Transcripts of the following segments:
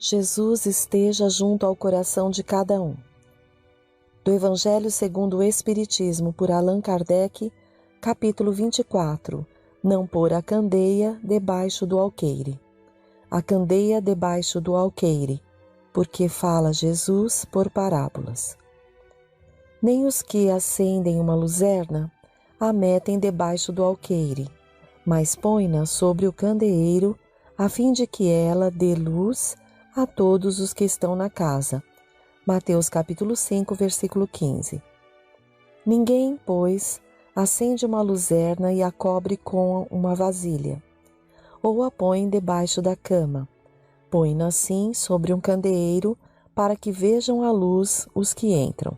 Jesus esteja junto ao coração de cada um. Do Evangelho segundo o Espiritismo, por Allan Kardec, capítulo 24. Não pôr a candeia debaixo do alqueire. A candeia debaixo do alqueire, porque fala Jesus por parábolas. Nem os que acendem uma luzerna a metem debaixo do alqueire, mas põe-na sobre o candeeiro, a fim de que ela dê luz a todos os que estão na casa. Mateus capítulo 5, versículo 15. Ninguém, pois, acende uma luzerna e a cobre com uma vasilha, ou a põe debaixo da cama. Põe-na assim sobre um candeeiro, para que vejam a luz os que entram.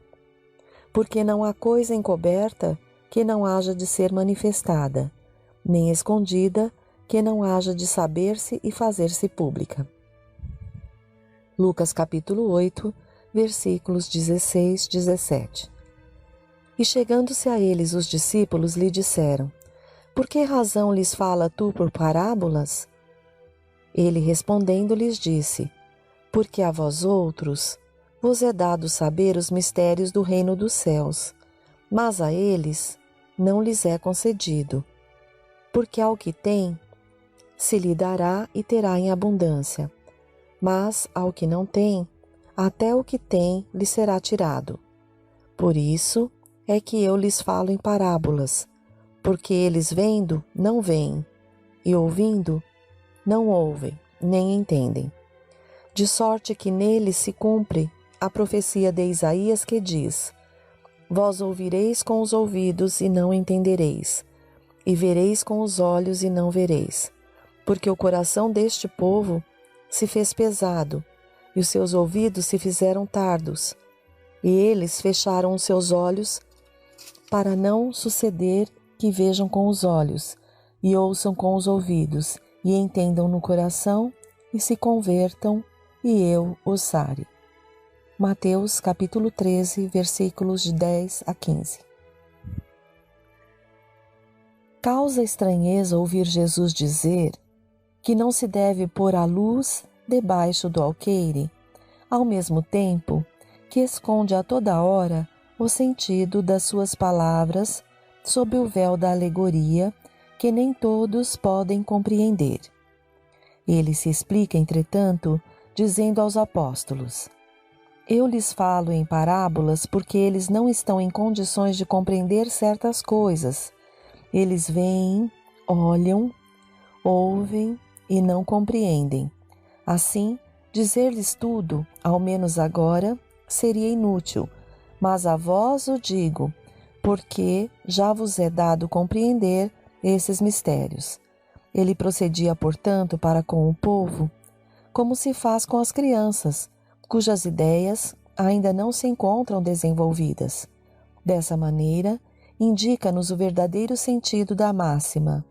Porque não há coisa encoberta que não haja de ser manifestada, nem escondida que não haja de saber-se e fazer-se pública. Lucas capítulo 8, versículos 16, 17. E chegando-se a eles os discípulos lhe disseram: Por que razão lhes fala tu por parábolas? Ele respondendo lhes disse: Porque a vós outros vos é dado saber os mistérios do reino dos céus, mas a eles não lhes é concedido. Porque ao que tem, se lhe dará e terá em abundância, mas ao que não tem, até o que tem lhe será tirado. Por isso é que eu lhes falo em parábolas, porque eles vendo não veem, e ouvindo não ouvem, nem entendem. De sorte que neles se cumpre a profecia de Isaías que diz: Vós ouvireis com os ouvidos e não entendereis, e vereis com os olhos e não vereis, porque o coração deste povo se fez pesado, e os seus ouvidos se fizeram tardos, e eles fecharam os seus olhos, para não suceder que vejam com os olhos, e ouçam com os ouvidos, e entendam no coração, e se convertam, e eu os sare. Mateus capítulo 13, versículos de 10 a 15. Causa estranheza ouvir Jesus dizer que não se deve pôr a luz debaixo do alqueire, ao mesmo tempo que esconde a toda hora o sentido das suas palavras sob o véu da alegoria que nem todos podem compreender. Ele se explica, entretanto, dizendo aos apóstolos: Eu lhes falo em parábolas porque eles não estão em condições de compreender certas coisas. Eles veem, olham, ouvem e não compreendem. Assim, dizer-lhes tudo, ao menos agora, seria inútil, mas a vós o digo, porque já vos é dado compreender esses mistérios. Ele procedia, portanto, para com o povo, como se faz com as crianças, cujas ideias ainda não se encontram desenvolvidas. Dessa maneira, indica-nos o verdadeiro sentido da máxima: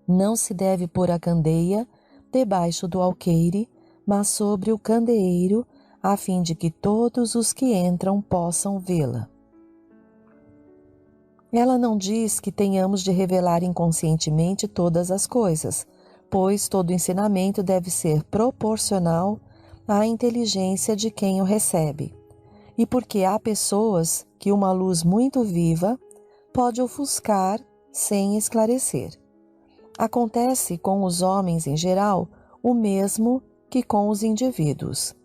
não se deve pôr a candeia debaixo do alqueire, mas sobre o candeeiro, a fim de que todos os que entram possam vê-la. Ela não diz que tenhamos de revelar inconscientemente todas as coisas, pois todo ensinamento deve ser proporcional à inteligência de quem o recebe, e porque há pessoas que uma luz muito viva pode ofuscar sem esclarecer. Acontece com os homens em geral o mesmo que com os indivíduos.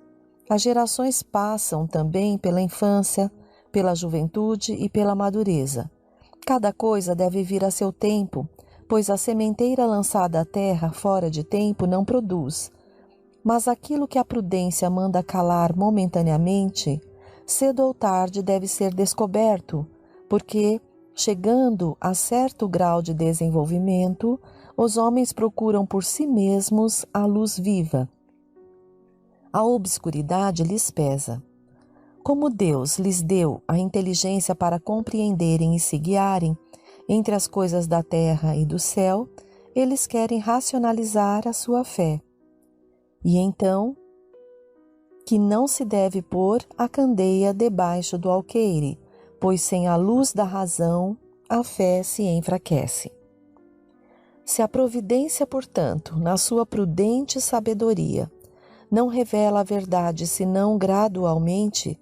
As gerações passam também pela infância, pela juventude e pela madureza. Cada coisa deve vir a seu tempo, pois a sementeira lançada à terra fora de tempo não produz. Mas aquilo que a prudência manda calar momentaneamente, cedo ou tarde deve ser descoberto, porque, chegando a certo grau de desenvolvimento, os homens procuram por si mesmos a luz viva. A obscuridade lhes pesa. Como Deus lhes deu a inteligência para compreenderem e se guiarem entre as coisas da terra e do céu, eles querem racionalizar a sua fé. E então, que não se deve pôr a candeia debaixo do alqueire, pois sem a luz da razão a fé se enfraquece. Se a providência, portanto, na sua prudente sabedoria, não revela a verdade senão gradualmente,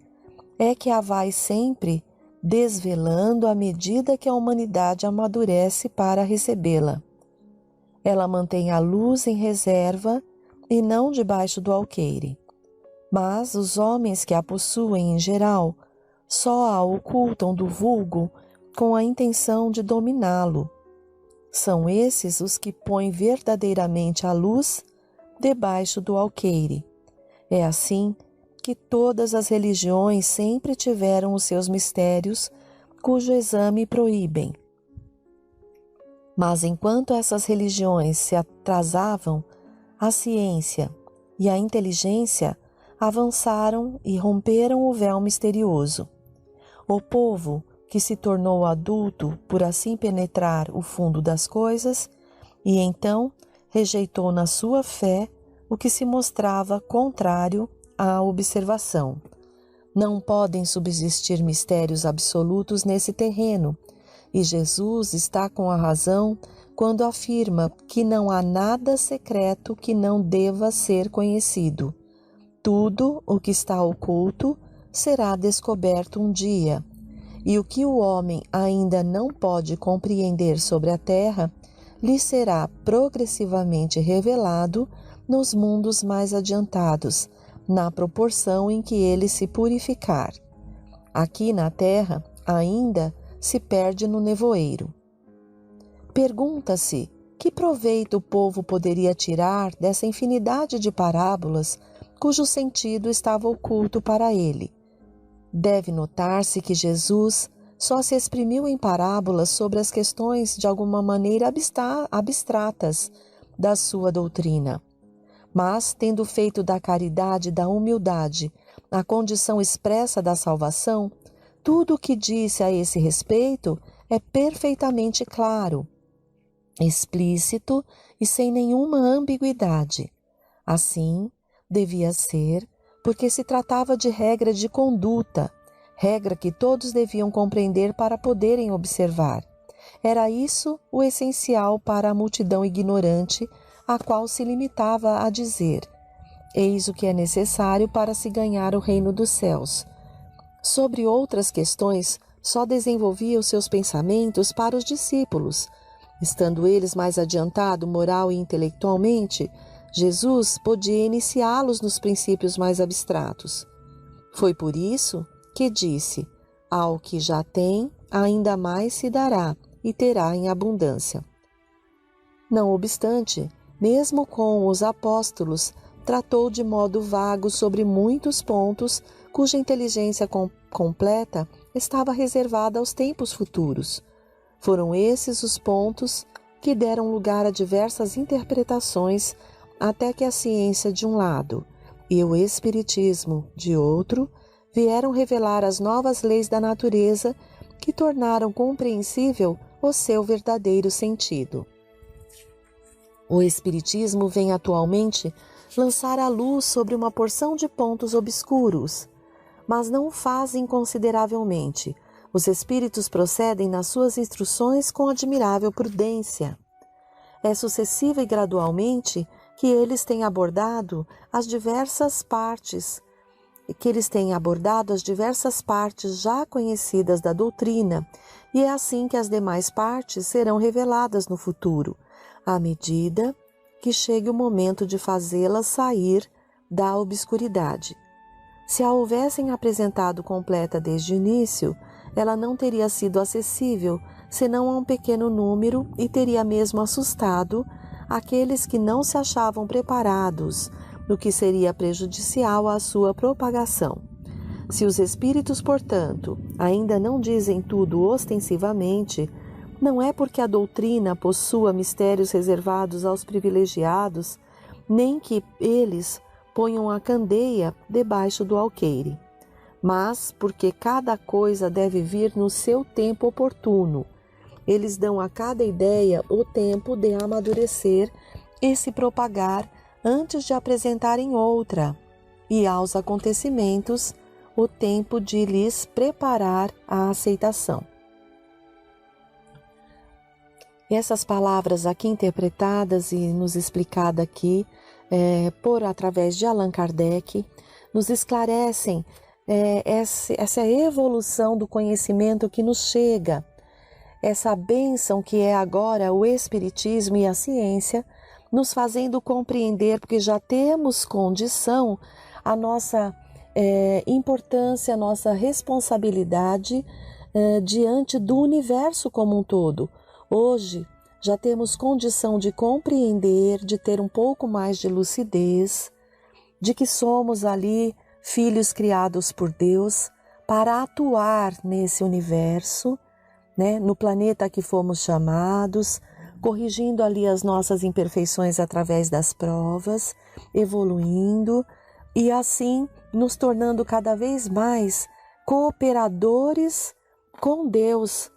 é que a vai sempre desvelando à medida que a humanidade amadurece para recebê-la. Ela mantém a luz em reserva e não debaixo do alqueire. Mas os homens que a possuem em geral só a ocultam do vulgo com a intenção de dominá-lo. São esses os que põem verdadeiramente a luz debaixo do alqueire. É assim que todas as religiões sempre tiveram os seus mistérios, cujo exame proíbem. Mas enquanto essas religiões se atrasavam, a ciência e a inteligência avançaram e romperam o véu misterioso. O povo, que se tornou adulto por assim penetrar o fundo das coisas, e então rejeitou na sua fé o que se mostrava contrário à observação. Não podem subsistir mistérios absolutos nesse terreno, e Jesus está com a razão quando afirma que não há nada secreto que não deva ser conhecido. Tudo o que está oculto será descoberto um dia, e o que o homem ainda não pode compreender sobre a terra lhe será progressivamente revelado nos mundos mais adiantados, na proporção em que ele se purificar. Aqui na terra, ainda se perde no nevoeiro. Pergunta-se que proveito o povo poderia tirar dessa infinidade de parábolas cujo sentido estava oculto para ele. Deve notar-se que Jesus só se exprimiu em parábolas sobre as questões de alguma maneira abstratas da sua doutrina. Mas, tendo feito da caridade e da humildade a condição expressa da salvação, tudo o que disse a esse respeito é perfeitamente claro, explícito e sem nenhuma ambiguidade. Assim, devia ser, porque se tratava de regra de conduta, regra que todos deviam compreender para poderem observar. Era isso o essencial para a multidão ignorante, a qual se limitava a dizer: eis o que é necessário para se ganhar o reino dos céus. Sobre outras questões, só desenvolvia os seus pensamentos para os discípulos. Estando eles mais adiantados moral e intelectualmente, Jesus podia iniciá-los nos princípios mais abstratos. Foi por isso que disse: ao que já tem, ainda mais se dará e terá em abundância. Não obstante, mesmo com os apóstolos, tratou de modo vago sobre muitos pontos cuja inteligência completa estava reservada aos tempos futuros. Foram esses os pontos que deram lugar a diversas interpretações, até que a ciência de um lado e o espiritismo de outro vieram revelar as novas leis da natureza que tornaram compreensível o seu verdadeiro sentido. O espiritismo vem atualmente lançar a luz sobre uma porção de pontos obscuros, mas não o faz inconsideravelmente. Os espíritos procedem nas suas instruções com admirável prudência. É sucessiva e gradualmente que eles têm abordado as diversas partes já conhecidas da doutrina, e é assim que as demais partes serão reveladas no futuro, à medida que chegue o momento de fazê-las sair da obscuridade. Se a houvessem apresentado completa desde o início, ela não teria sido acessível senão a um pequeno número e teria mesmo assustado aqueles que não se achavam preparados, o que seria prejudicial à sua propagação. Se os espíritos, portanto, ainda não dizem tudo ostensivamente, não é porque a doutrina possua mistérios reservados aos privilegiados, nem que eles ponham a candeia debaixo do alqueire, mas porque cada coisa deve vir no seu tempo oportuno. Eles dão a cada ideia o tempo de amadurecer e se propagar antes de apresentarem outra, e aos acontecimentos o tempo de lhes preparar a aceitação. Essas palavras aqui interpretadas e nos explicadas aqui através de Allan Kardec, nos esclarecem essa evolução do conhecimento que nos chega, essa bênção que é agora o Espiritismo e a ciência, nos fazendo compreender, porque já temos condição, a nossa importância, a nossa responsabilidade diante do universo como um todo. Hoje já temos condição de compreender, de ter um pouco mais de lucidez, de que somos ali filhos criados por Deus para atuar nesse universo, né, no planeta que fomos chamados, corrigindo ali as nossas imperfeições através das provas, evoluindo e assim nos tornando cada vez mais cooperadores com Deus,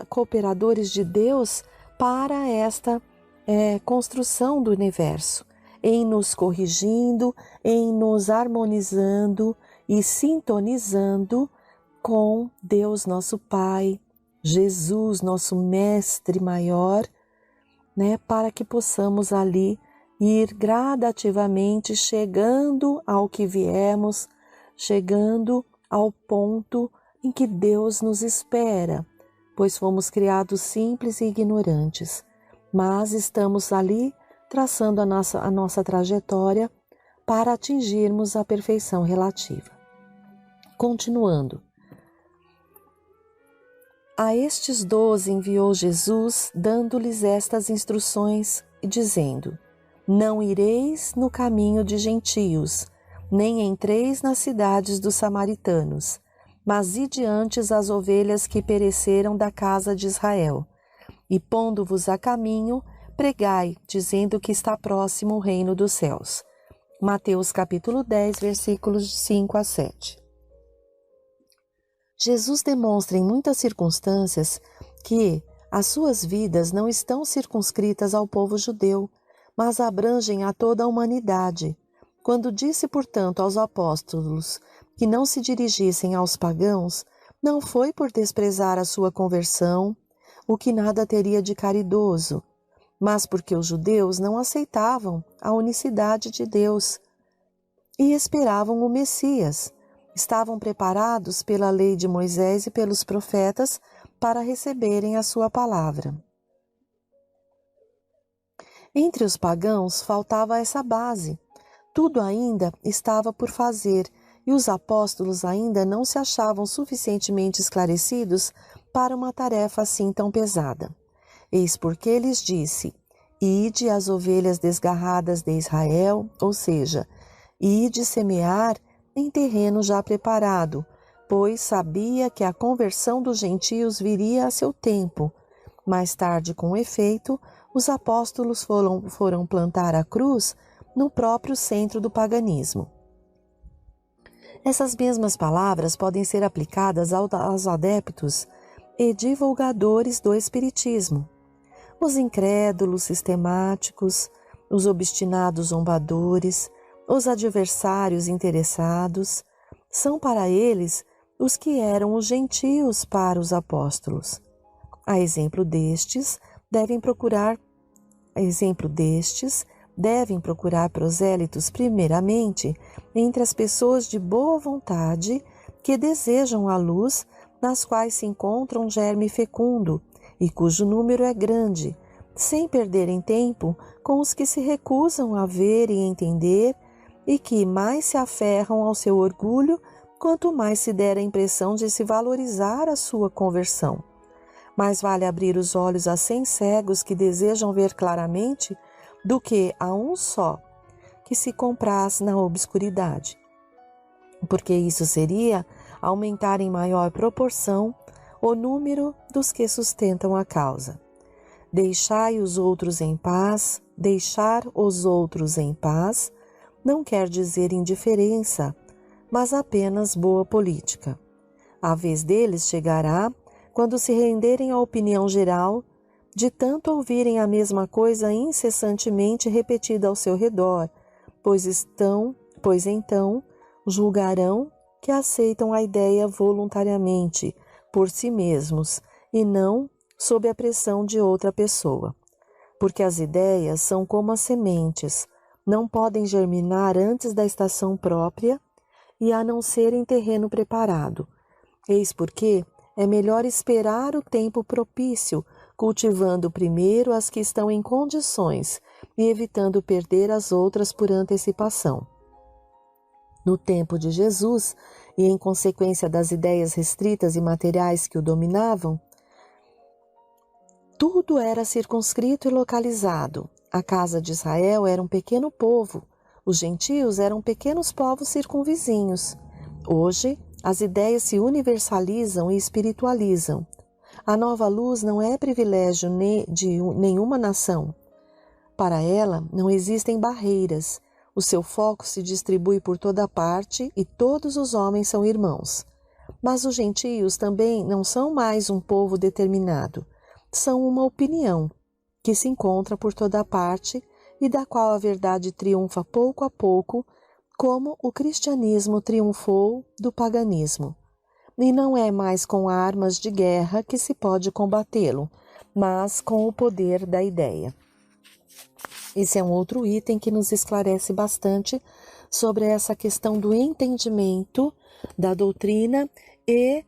cooperadores de Deus para esta construção do universo, em nos corrigindo, em nos harmonizando e sintonizando com Deus nosso Pai, Jesus nosso Mestre maior, né, para que possamos ali ir gradativamente chegando ao que viemos, chegando ao ponto em que Deus nos espera, pois fomos criados simples e ignorantes, mas estamos ali traçando a nossa trajetória para atingirmos a perfeição relativa. Continuando. A estes 12 enviou Jesus, dando-lhes estas instruções, dizendo: Não ireis no caminho de gentios, nem entreis nas cidades dos samaritanos, mas ide antes as ovelhas que pereceram da casa de Israel. E pondo-vos a caminho, pregai, dizendo que está próximo o reino dos céus. Mateus capítulo 10, versículos 5 a 7. Jesus demonstra em muitas circunstâncias que as suas vidas não estão circunscritas ao povo judeu, mas abrangem a toda a humanidade. Quando disse, portanto, aos apóstolos que não se dirigissem aos pagãos, não foi por desprezar a sua conversão, o que nada teria de caridoso, mas porque os judeus não aceitavam a unicidade de Deus e esperavam o Messias. Estavam preparados pela lei de Moisés e pelos profetas para receberem a sua palavra. Entre os pagãos faltava essa base. Tudo ainda estava por fazer e os apóstolos ainda não se achavam suficientemente esclarecidos para uma tarefa assim tão pesada. Eis porque lhes disse: Ide as ovelhas desgarradas de Israel, ou seja, ide semear em terreno já preparado, pois sabia que a conversão dos gentios viria a seu tempo. Mais tarde, com efeito, os apóstolos foram plantar a cruz no próprio centro do paganismo. Essas mesmas palavras podem ser aplicadas aos adeptos e divulgadores do Espiritismo. Os incrédulos sistemáticos, os obstinados zombadores, os adversários interessados, são para eles os que eram os gentios para os apóstolos. A exemplo destes, devem procurar prosélitos primeiramente entre as pessoas de boa vontade que desejam a luz, nas quais se encontra um germe fecundo e cujo número é grande, sem perderem tempo com os que se recusam a ver e entender e que mais se aferram ao seu orgulho quanto mais se der a impressão de se valorizar a sua conversão. Mais vale abrir os olhos a 100 cegos que desejam ver claramente do que a um só que se compraz na obscuridade, porque isso seria aumentar em maior proporção o número dos que sustentam a causa. Deixar os outros em paz não quer dizer indiferença, mas apenas boa política. A vez deles chegará quando se renderem à opinião geral, de tanto ouvirem a mesma coisa incessantemente repetida ao seu redor, pois então julgarão que aceitam a ideia voluntariamente, por si mesmos, e não sob a pressão de outra pessoa. Porque as ideias são como as sementes, não podem germinar antes da estação própria e a não ser em terreno preparado. Eis porque é melhor esperar o tempo propício, cultivando primeiro as que estão em condições e evitando perder as outras por antecipação. No tempo de Jesus, e em consequência das ideias restritas e materiais que o dominavam, tudo era circunscrito e localizado. A casa de Israel era um pequeno povo, os gentios eram pequenos povos circunvizinhos. Hoje, as ideias se universalizam e espiritualizam. A nova luz não é privilégio de nenhuma nação. Para ela, não existem barreiras. O seu foco se distribui por toda parte e todos os homens são irmãos. Mas os gentios também não são mais um povo determinado. São uma opinião que se encontra por toda parte e da qual a verdade triunfa pouco a pouco, como o cristianismo triunfou do paganismo. E não é mais com armas de guerra que se pode combatê-lo, mas com o poder da ideia. Esse é um outro item que nos esclarece bastante sobre essa questão do entendimento da doutrina e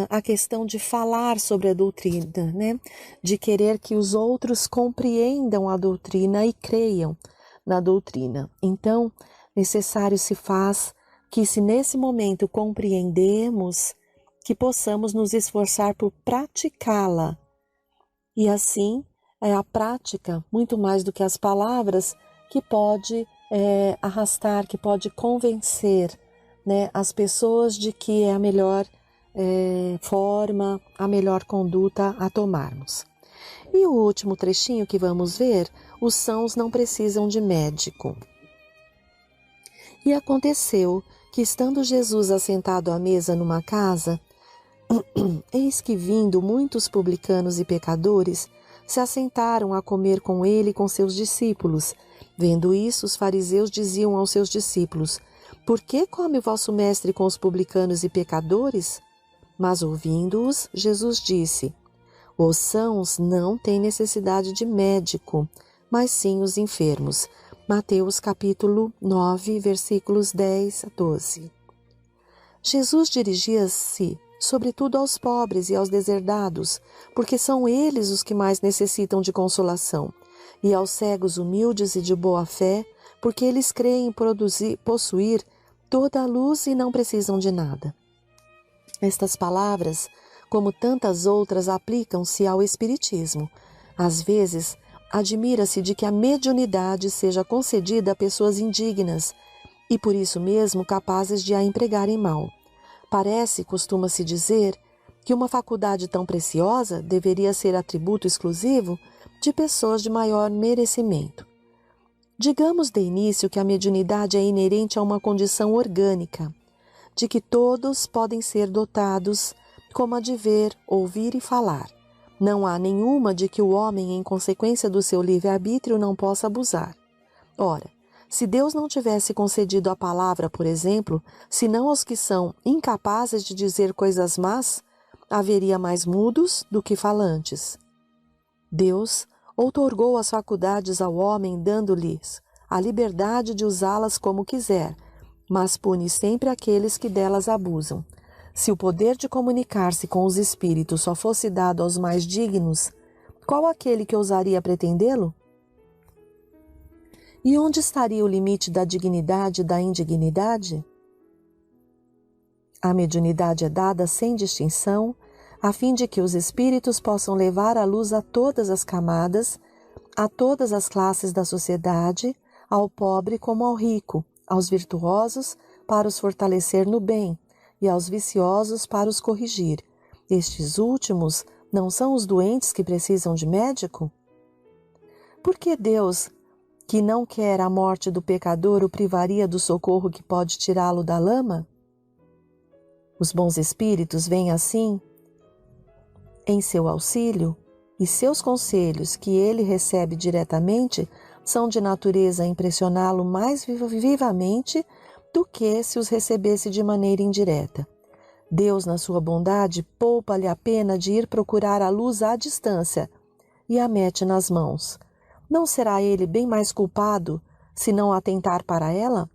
a questão de falar sobre a doutrina, né? De querer que os outros compreendam a doutrina e creiam na doutrina. Então, necessário se faz que, se nesse momento compreendemos, que possamos nos esforçar por praticá-la. E assim, é a prática, muito mais do que as palavras, que pode arrastar, que pode convencer, né, as pessoas de que é a melhor forma, a melhor conduta a tomarmos. E o último trechinho que vamos ver, os sãos não precisam de médico. E aconteceu que, estando Jesus assentado à mesa numa casa, eis que, vindo muitos publicanos e pecadores, se assentaram a comer com ele e com seus discípulos. Vendo isso, os fariseus diziam aos seus discípulos: por que come o vosso mestre com os publicanos e pecadores? Mas, ouvindo-os, Jesus disse: os sãos não têm necessidade de médico, mas sim os enfermos. Mateus capítulo 9, versículos 10 a 12. Jesus dirigia-se sobretudo aos pobres e aos deserdados, porque são eles os que mais necessitam de consolação, e aos cegos humildes e de boa fé, porque eles creem possuir toda a luz e não precisam de nada. Estas palavras, como tantas outras, aplicam-se ao Espiritismo. Às vezes, admira-se de que a mediunidade seja concedida a pessoas indignas e, por isso mesmo, capazes de a empregarem mal. Costuma-se dizer, que uma faculdade tão preciosa deveria ser atributo exclusivo de pessoas de maior merecimento. Digamos de início que a mediunidade é inerente a uma condição orgânica, de que todos podem ser dotados, como a de ver, ouvir e falar. Não há nenhuma de que o homem, em consequência do seu livre-arbítrio, não possa abusar. Ora, se Deus não tivesse concedido a palavra, por exemplo, senão aos que são incapazes de dizer coisas más, haveria mais mudos do que falantes. Deus outorgou as faculdades ao homem, dando-lhes a liberdade de usá-las como quiser, mas pune sempre aqueles que delas abusam. Se o poder de comunicar-se com os espíritos só fosse dado aos mais dignos, qual aquele que ousaria pretendê-lo? E onde estaria o limite da dignidade e da indignidade? A mediunidade é dada sem distinção, a fim de que os espíritos possam levar a luz a todas as camadas, a todas as classes da sociedade, ao pobre como ao rico, aos virtuosos para os fortalecer no bem e aos viciosos para os corrigir. Estes últimos não são os doentes que precisam de médico? Por que Deus, que não quer a morte do pecador, o privaria do socorro que pode tirá-lo da lama? Os bons espíritos vêm assim em seu auxílio, e seus conselhos, que ele recebe diretamente, são de natureza a impressioná-lo mais vivamente do que se os recebesse de maneira indireta. Deus, na sua bondade, poupa-lhe a pena de ir procurar a luz à distância e a mete nas mãos. Não será ele bem mais culpado se não atentar para ela?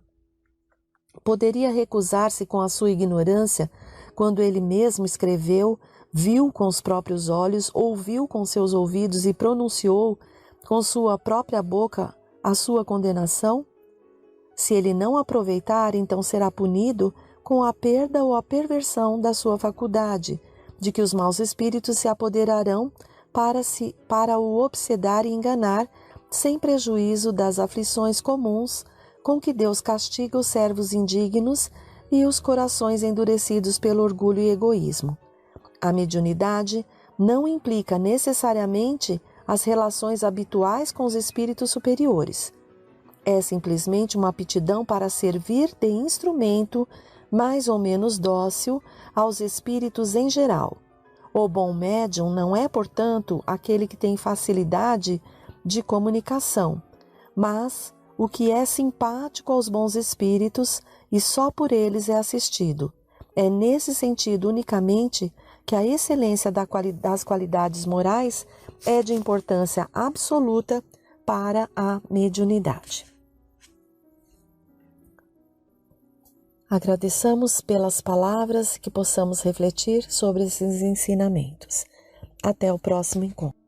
Poderia recusar-se com a sua ignorância quando ele mesmo escreveu, viu com os próprios olhos, ouviu com seus ouvidos e pronunciou com sua própria boca a sua condenação? Se ele não aproveitar, então será punido com a perda ou a perversão da sua faculdade, de que os maus espíritos se apoderarão para o obsedar e enganar, sem prejuízo das aflições comuns com que Deus castiga os servos indignos e os corações endurecidos pelo orgulho e egoísmo. A mediunidade não implica necessariamente as relações habituais com os espíritos superiores. É simplesmente uma aptidão para servir de instrumento mais ou menos dócil aos espíritos em geral. O bom médium não é, portanto, aquele que tem facilidade de comunicação, mas o que é simpático aos bons espíritos e só por eles é assistido. É nesse sentido unicamente que a excelência das qualidades morais é de importância absoluta para a mediunidade. Agradeçamos pelas palavras, que possamos refletir sobre esses ensinamentos. Até o próximo encontro.